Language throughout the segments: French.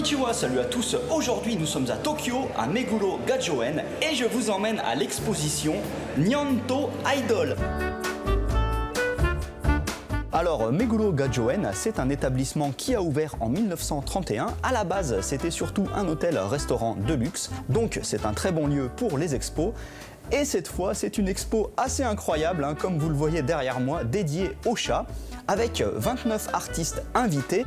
Konnichiwa, salut à tous. Aujourd'hui nous sommes à Tokyo, à Meguro Gajoen et je vous emmène à l'exposition Nyanto Idol. Alors, Meguro Gajoen, c'est un établissement qui a ouvert en 1931. À la base, c'était surtout un hôtel-restaurant de luxe, donc c'est un très bon lieu pour les expos. Et cette fois, c'est une expo assez incroyable, comme vous le voyez derrière moi, dédiée au chat, avec 29 artistes invités.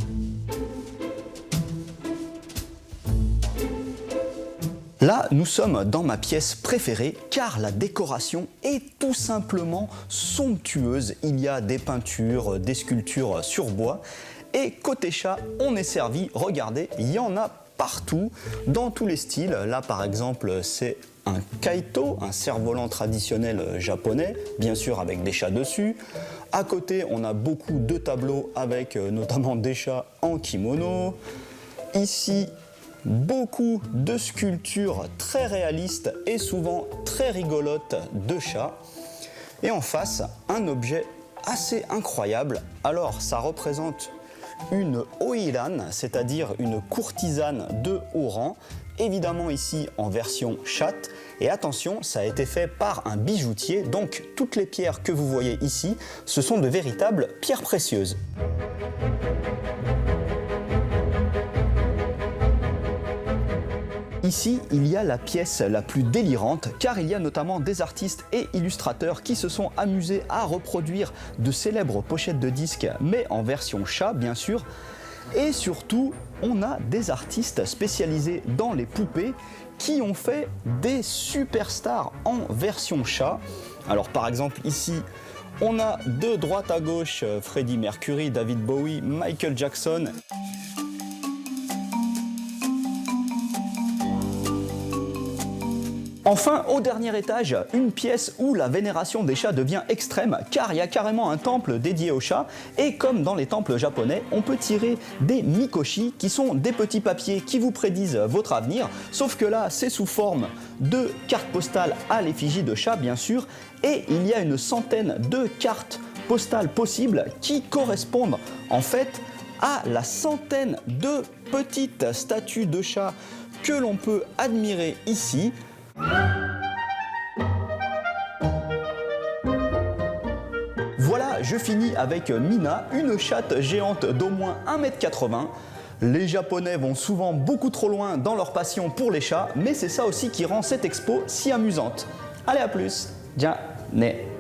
Là, nous sommes dans ma pièce préférée car la décoration est tout simplement somptueuse. Il y a des peintures, des sculptures sur bois et côté chat, on est servi. Regardez, il y en a partout, dans tous les styles. Là, par exemple, c'est un kaito, un cerf-volant traditionnel japonais, bien sûr avec des chats dessus. À côté, on a beaucoup de tableaux avec notamment des chats en kimono. Ici, beaucoup de sculptures très réalistes et souvent très rigolotes de chats. Et en face, un objet assez incroyable. Alors, ça représente une oiran, c'est-à-dire une courtisane de haut rang. Évidemment ici en version chatte. Et attention, ça a été fait par un bijoutier. Donc, toutes les pierres que vous voyez ici, ce sont de véritables pierres précieuses. Ici, il y a la pièce la plus délirante car il y a notamment des artistes et illustrateurs qui se sont amusés à reproduire de célèbres pochettes de disques, mais en version chat bien sûr. Et surtout, on a des artistes spécialisés dans les poupées qui ont fait des superstars en version chat. Alors par exemple ici, on a de droite à gauche Freddie Mercury, David Bowie, Michael Jackson. Enfin, au dernier étage, une pièce où la vénération des chats devient extrême car il y a carrément un temple dédié aux chats et comme dans les temples japonais, on peut tirer des mikoshi qui sont des petits papiers qui vous prédisent votre avenir, sauf que là c'est sous forme de cartes postales à l'effigie de chats bien sûr et il y a une centaine de cartes postales possibles qui correspondent en fait à la centaine de petites statues de chats que l'on peut admirer ici. Voilà, je finis avec Mina, une chatte géante d'au moins 1,80 m. Les Japonais vont souvent beaucoup trop loin dans leur passion pour les chats, mais c'est ça aussi qui rend cette expo si amusante. Allez, à plus. Ja ne.